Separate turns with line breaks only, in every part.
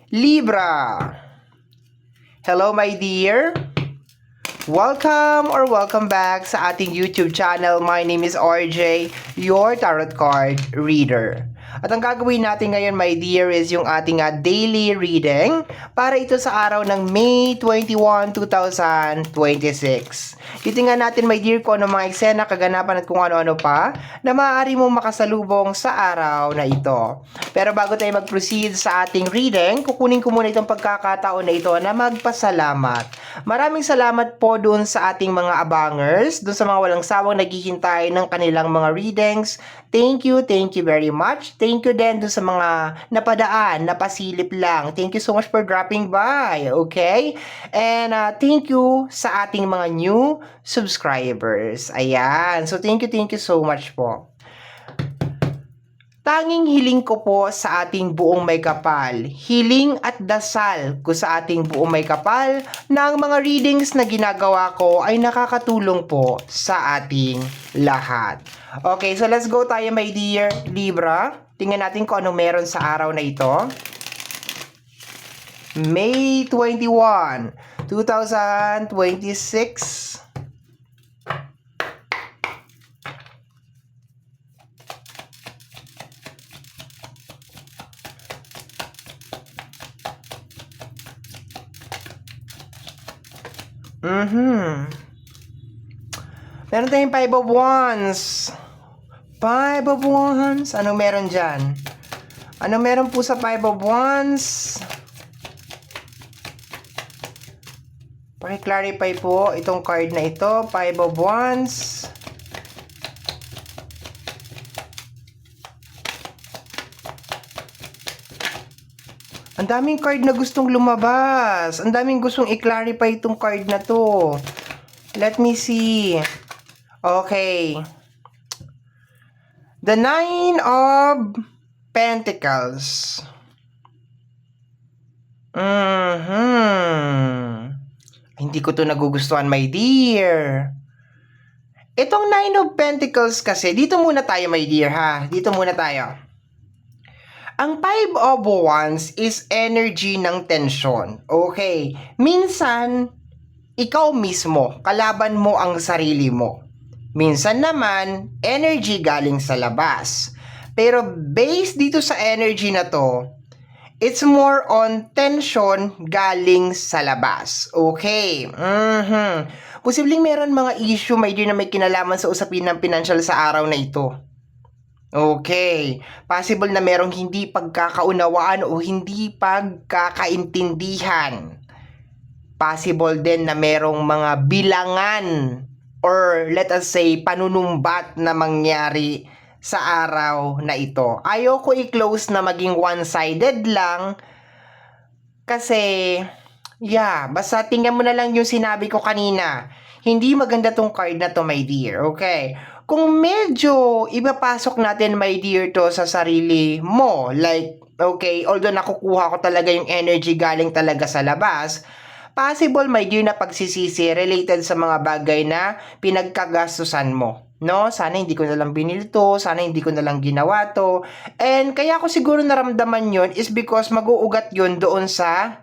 Libra. Hello my dear. Welcome back sa ating YouTube channel. My name is RJ, your tarot card reader. At ang gagawin natin ngayon, my dear, is yung ating daily reading para ito sa araw ng May 21, 2026. Titingnan natin, my dear, kung ano mga eksena, kaganapan at kung ano-ano pa na maaari mong makasalubong sa araw na ito. Pero bago tayo mag-proceed sa ating reading, kukunin ko muna itong pagkakataon na ito na magpasalamat. Maraming salamat po doon sa ating mga abangers, doon sa mga walang sawang naghihintay ng kanilang mga readings. Thank you very much. Thank you din doon sa mga napadaan, napasilip lang. Thank you so much for dropping by, okay? And thank you sa ating mga new subscribers. Ayan. So thank you so much po. Tanging hiling ko po sa ating buong may kapal, hiling at dasal ko sa ating buong may kapal na ang mga readings na ginagawa ko ay nakakatulong po sa ating lahat. Okay, so let's go tayo my dear Libra. Tingnan natin kung anong meron sa araw na ito. May 21, 2026. Meron tayong 5 of Wands. 5 of Wands. Anong meron dyan? Anong meron po sa 5 of Wands? Paki-clarify po itong card na ito. 5 of Wands. Ang daming card na gustong lumabas. Ang daming gustong i-clarify itong card na to. Let me see. Okay. The 9 of Pentacles. Hindi ko to nagugustuhan, my dear. Itong 9 of Pentacles kasi, dito muna tayo, my dear, ha? Dito muna tayo. Ang 5 of Wands is energy ng tension. Okay. Minsan, ikaw mismo, kalaban mo ang sarili mo. Minsan naman, energy galing sa labas. Pero based dito sa energy na to, it's more on tension galing sa labas. Okay. Posibleng meron mga issue, my dear, na may kinalaman sa usapin ng financial sa araw na ito. Okay. Possible na merong hindi pagkakaunawaan o hindi pagkakaintindihan. Possible din na merong mga bilangan or let us say panunumbat na mangyari sa araw na ito. Ayoko i-close na maging one-sided lang kasi basta tingnan mo na lang yung sinabi ko kanina. Hindi maganda tong card na to, my dear. Okay. Kung medyo ipapasok natin, my dear, to sa sarili mo, like, okay, although nakukuha ko talaga yung energy galing talaga sa labas, possible, my dear, na pagsisisi related sa mga bagay na pinagkagastusan mo. No? Sana hindi ko na lang binili to, sana hindi ko na lang ginawa to. And kaya ko siguro naramdaman yon is because mag-uugat yun doon sa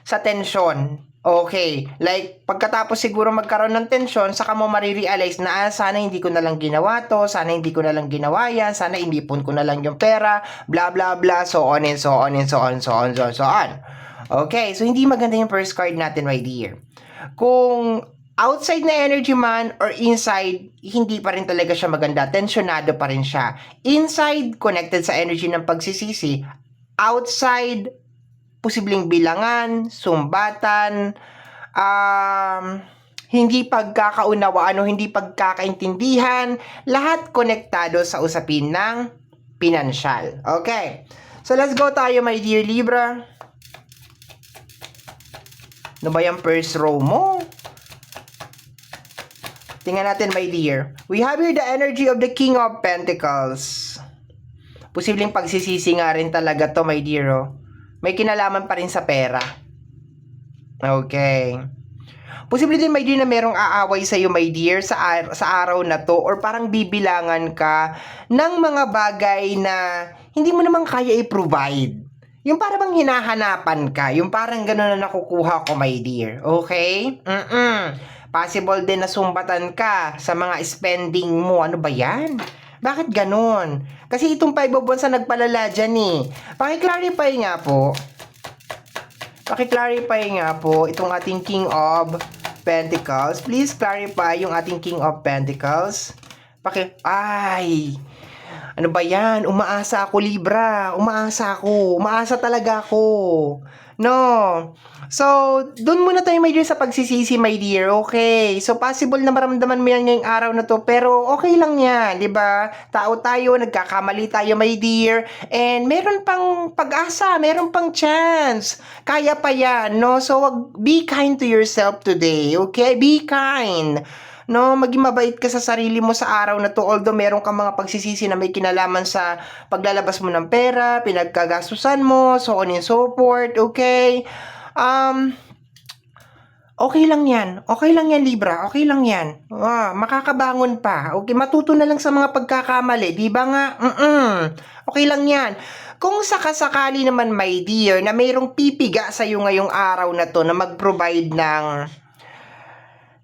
tension. Okay, like pagkatapos siguro magkaroon ng tension, saka mo marirealize na sana hindi ko na lang ginawa to, sana hindi ko na lang ginawa yan, sana inipon ko na lang yung pera, blah blah blah, so on and so on and so on, so on, so on, so on. Okay, so hindi maganda yung first card natin, my dear. Kung outside na energy man or inside, hindi pa rin talaga siya maganda, tensionado pa rin siya. Inside, connected sa energy ng pagsisisi. Outside, posibleng bilangan, sumbatan, hindi pagkakaunawaan o hindi pagkakaintindihan, lahat konektado sa usapin ng pinansyal. Okay. So let's go tayo, my dear Libra. Ano ba yung first row mo? Tingnan natin, my dear. We have here the energy of the King of Pentacles. Posibleng pagsisisi nga rin talaga to, my dear. Oh. May kinalaman pa rin sa pera. Okay. Posible din, my dear, na merong aaway sa'yo, my dear, sa araw na to, or parang bibilangan ka ng mga bagay na hindi mo naman kaya i-provide. Yung para bang hinahanapan ka, yung parang gano'n na nakukuha ko, my dear. Okay? Possible din na sumbatan ka sa mga spending mo. Ano ba yan? Bakit gano'n? Kasi itong 5 of Wands na nagpalala dyan eh. Paki-clarify nga po. Paki-clarify nga po itong ating King of Pentacles. Please clarify yung ating King of Pentacles. Ay! Ano ba yan? Umaasa ako, Libra. Umaasa ako. Umaasa talaga ako. No. So, dun muna tayo, my dear, sa pagsisisi, my dear. Okay. So, possible na maramdaman mo yan ngayong araw na to. Pero, okay lang yan. Di ba? Tao tayo, nagkakamali tayo, my dear. And, meron pang pag-asa. Meron pang chance. Kaya pa yan, no? So, be kind to yourself today. Okay? Be kind. No, maging mabait ka sa sarili mo sa araw na to, although meron kang mga pagsisisi na may kinalaman sa paglalabas mo ng pera, pinagkagastusan mo, so on and so forth, okay? Okay lang yan. Okay lang yan, Libra. Okay lang yan. Makakabangon pa. Okay, matuto na lang sa mga pagkakamali. Di ba nga? Okay lang yan. Kung sakasakali naman, my dear, na mayroong pipiga sa'yo ngayong araw na to na mag-provide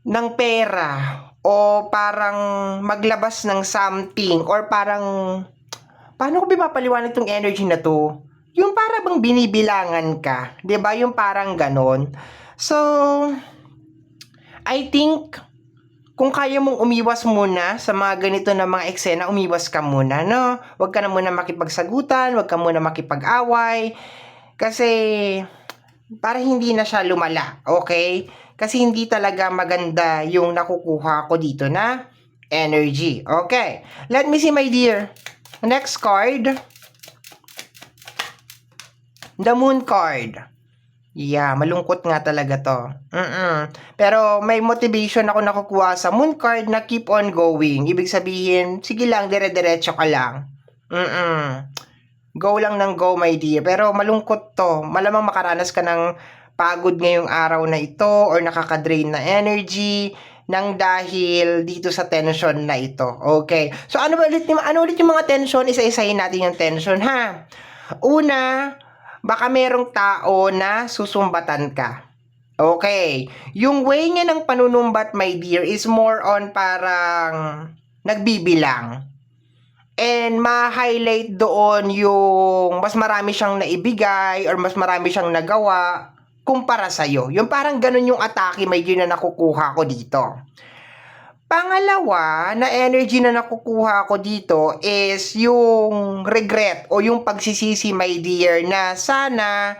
ng pera o parang maglabas ng something or parang paano ko mapaliwanag itong energy na to? Yung para bang binibilangan ka, 'di ba? Yung parang ganon. So, I think kung kaya mong umiwas muna sa mga ganito na mga eksena, umiwas ka muna, no? Huwag ka na muna makipagsagutan, huwag ka muna makipag-away kasi para hindi na siya lumala, okay? Kasi hindi talaga maganda yung nakukuha ko dito na energy. Okay. Let me see, my dear. Next card. The Moon card. Yeah, malungkot nga talaga to. Pero may motivation ako nakukuha sa Moon card na keep on going. Ibig sabihin, sige lang, dire-diretso ka lang. Go lang ng go, my dear. Pero malungkot to. Malamang makaranas ka ng pagod ngayong araw na ito or nakaka-drain na energy nang dahil dito sa tension na ito. Okay. So ano ulit yung mga tension? Isa-isahin natin yung tension, ha. Una, baka merong tao na susumbatan ka. Okay. Yung way niya ng panunumbat, my dear, is more on parang nagbibilang. And ma-highlight doon yung mas marami siyang naibigay or mas marami siyang nagawa kumpara sa'yo. Yung parang ganun yung atake, may dear, na nakukuha ko dito. Pangalawa, na energy na nakukuha ko dito is yung regret o yung pagsisisi, my dear, na sana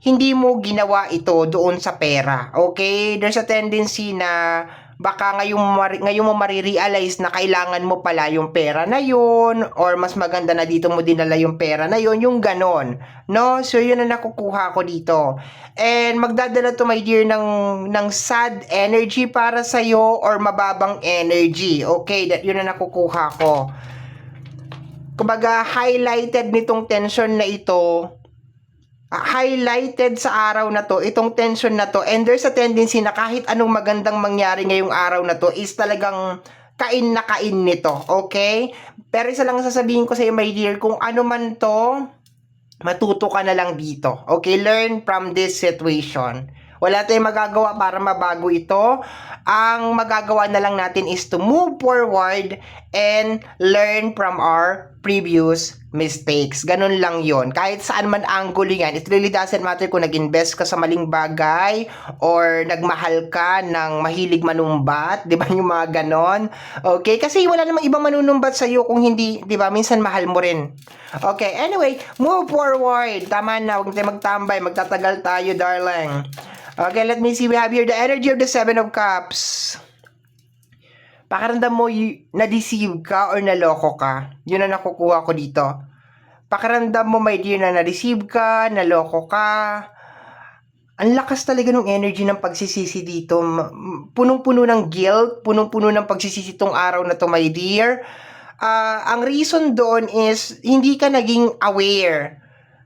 hindi mo ginawa ito doon sa pera. Okay? There's a tendency na baka ngayon mo marirealize na kailangan mo pala yung pera na yun or mas maganda na dito mo dinala yung pera na yun, yung ganon. No? So, yun na nakukuha ko dito. And magdadala to, my dear, ng sad energy para sa'yo or mababang energy. Okay? Yun na nakukuha ko. Kumbaga, highlighted nitong tension na ito, highlighted sa araw na to, itong tension na to, and there's a tendency na kahit anong magandang mangyari ngayong araw na to is talagang kain na kain nito, okay? Pero isa lang sasabihin ko sa iyo, my dear, kung ano man to, matuto ka na lang dito, okay? Learn from this situation. Wala tayong magagawa para mabago ito. Ang magagawa na lang natin is to move forward and learn from our previous mistakes. Ganun lang yon. Kahit saan man angle yan, it really doesn't matter kung nag-invest ka sa maling bagay or nagmahal ka ng mahilig manumbat, di ba, yung mga ganon. Okay? Kasi wala namang ibang manunumbat sa'yo kung hindi, di ba, minsan mahal mo rin. Okay, anyway, move forward. Tama na, huwag tayo magtambay, magtatagal tayo, darling. Okay, let me see. We have here the energy of the Seven of Cups. Pakiramdam mo na-deceive ka or naloko ka. Yun ang nakukuha ko dito. Pakiramdam mo, my dear, na na-deceive ka, naloko ka. Ang lakas talaga ng energy ng pagsisisi dito. Punong-puno ng guilt, punong-puno ng pagsisisi tong araw na to, my dear. Ang reason doon is hindi ka naging aware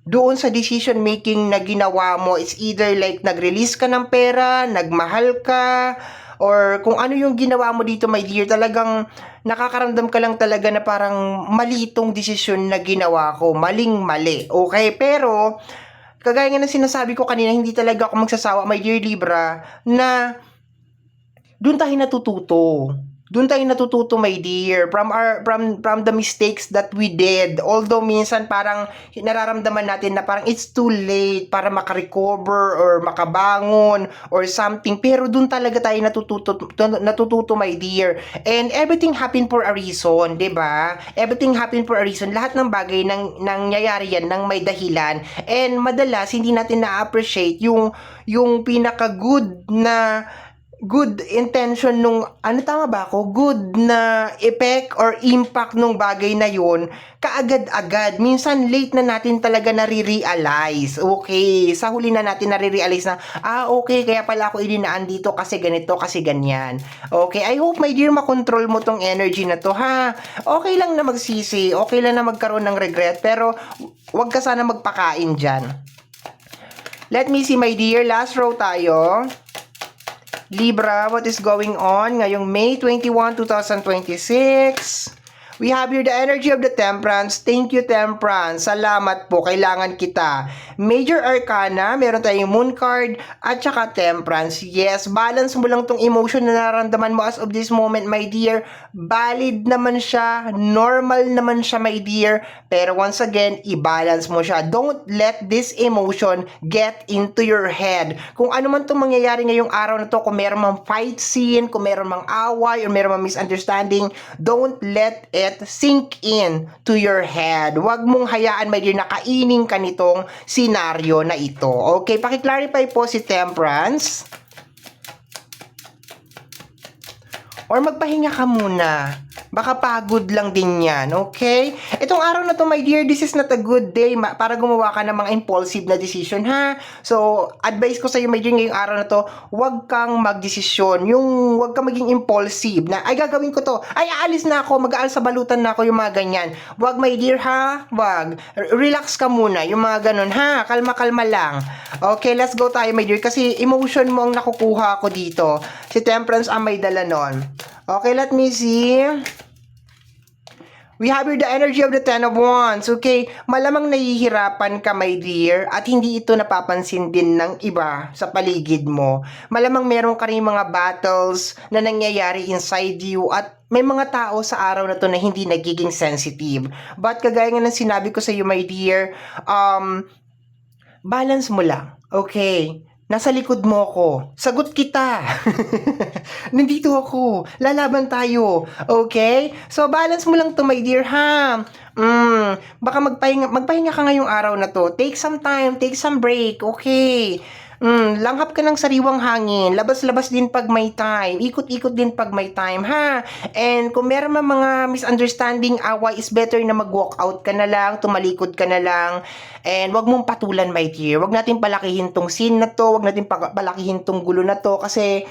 doon sa decision making na ginawa mo. It's either like nag-release ka ng pera, nagmahal ka, or kung ano yung ginawa mo dito, my dear, talagang nakakaramdam ka lang talaga na parang mali itong desisyon na ginawa ko, maling-mali. Okay, pero kagaya nga ng sinasabi ko kanina, hindi talaga ako magsasawa, my dear Libra, na doon tayo natututo. Doon tayo natututo, my dear, from the mistakes that we did. Although minsan parang nararamdaman natin na parang it's too late para makarecover or makabangon or something. Pero doon talaga tayo natututo, my dear. And everything happened for a reason, 'di ba? Everything happened for a reason. Lahat ng bagay nangyayari yan ng may dahilan. And madalas hindi natin na-appreciate yung pinaka-good na good intention nung, ano tama ba ako? Good na effect or impact nung bagay na yun, kaagad-agad. Minsan late na natin talaga nare-realize. Okay, sa huli na natin nare-realize na, okay, kaya pala ako ininaan dito kasi ganito, kasi ganyan. Okay, I hope, my dear, makontrol mo tong energy na to, ha? Okay lang na magsisi, okay lang na magkaroon ng regret, pero wag ka sana magpakain dyan. Let me see, my dear, last row tayo. Libra, what is going on ngayong May 21, 2026? We have here the energy of the Temperance. Thank you, Temperance. Salamat po. Kailangan kita. Major Arcana, meron tayong Moon card at saka Temperance. Yes, balance mo lang tong emotion na nararamdaman mo as of this moment, my dear. Valid naman siya. Normal naman siya, my dear. Pero once again, i-balance mo siya. Don't let this emotion get into your head. Kung ano man itong mangyayari ngayong araw na to, kung meron mang fight scene, kung meron mang away, or meron mang misunderstanding, don't let it sink in to your head. Huwag mong hayaan, my dear, na kainin ka nitong senaryo na ito. Okay, paki-clarify po si Temperance. Or magpahinga ka muna. Baka pagod lang din yan, okay? Itong araw na to, my dear, this is not a good day para gumawa ka ng mga impulsive na decision, ha? So, advice ko sa iyo, my dear, ngayong araw na to, huwag kang magdesisyon. Huwag kang maging impulsive na, ay, gagawin ko to. Ay, aalis na ako, mag-aal sa balutan na ako, yung mga ganyan. Huwag, my dear, ha? Huwag. Relax ka muna, yung mga ganun, ha? Kalma-kalma lang. Okay, let's go tayo, my dear, kasi emotion mo ang nakukuha ko dito. Si Temperance ang may dala nun. Okay, let me see. We have here the energy of the Ten of Wands. Okay, malamang nahihirapan ka, my dear, at hindi ito napapansin din ng iba sa paligid mo. Malamang meron ka rin mga battles na nangyayari inside you at may mga tao sa araw na to na hindi nagiging sensitive. But kagaya nga ng sinabi ko sa iyo, my dear, balance mo lang. Okay? Nasa likod mo ako. Sagot kita. Nandito ako. Lalaban tayo. Okay? So, balance mo lang to, my dear, ha? Baka magpahinga ka ngayong araw na to. Take some time. Take some break. Okay? Langhap ka ng sariwang hangin. Labas-labas din pag may time. Ikot-ikot din pag may time, ha? And kung meron mga misunderstanding, away, is better na mag-walk out ka na lang, tumalikod ka na lang. And wag mong patulan, my dear. Wag natin palakihin tong scene na to. Wag natin palakihin tong gulo na to. Kasi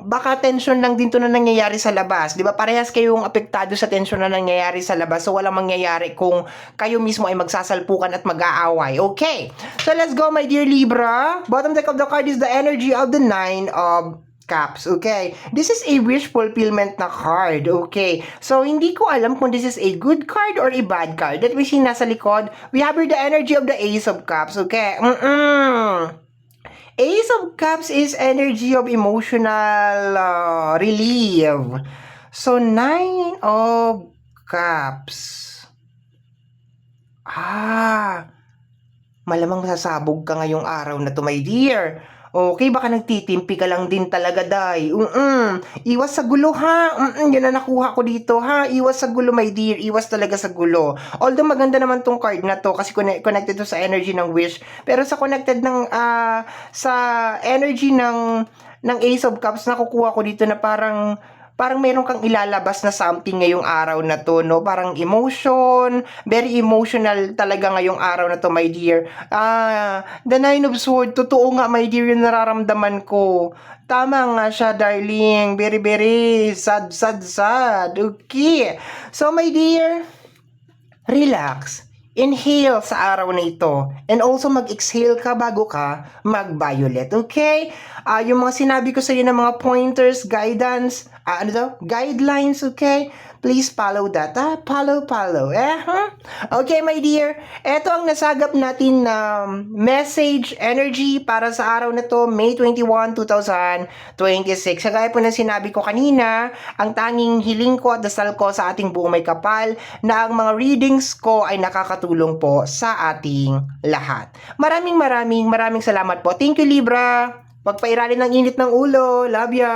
baka tension lang din to na nangyayari sa labas. Di ba? Parehas kayong apektado sa tension na nangyayari sa labas. So, walang mangyayari kung kayo mismo ay magsasalpukan at mag-aaway. Okay. So, let's go, my dear Libra. Bottom deck of the card is the energy of the Nine of Cups. Okay. This is a wish fulfillment na card. Okay. So, hindi ko alam kung this is a good card or a bad card. That we see nasa likod. We have here the energy of the Ace of Cups. Okay. Ace of Cups is energy of emotional relief. So, Nine of Cups. Malamang sasabog ka ngayong araw na to, my dear. Okay, baka nagtitimpi ka lang din talaga, day. Iwas sa gulo, ha? Yan na nakuha ko dito, ha? Iwas sa gulo, my dear. Iwas talaga sa gulo. Although maganda naman tong card na to kasi connected to sa energy ng wish. Pero sa connected ng, sa energy ng Ace of Cups, nakukuha ko dito na parang meron kang ilalabas na something ngayong araw na to, no? Parang emotion, very emotional talaga ngayong araw na to, my dear. The Nine of Swords, totoo nga, my dear, yung nararamdaman ko. Tama nga siya, darling. Very, very sad. Okay. So, my dear, relax. Inhale sa araw na ito. And also mag-exhale ka bago ka mag-violet. Okay? Yung mga sinabi ko sa iyo ng mga pointers, guidance, guidelines, okay? please follow that. Follow. Okay, my dear. Ito ang nasagap natin na message energy para sa araw na to, May 21, 2026. Kagaya po na sinabi ko kanina, ang tanging hiling ko at dasal ko sa ating buong may kapal na ang mga readings ko ay nakakatulong po sa ating lahat. Maraming salamat po. Thank you, Libra. Pagpairali ng init ng ulo. Love ya.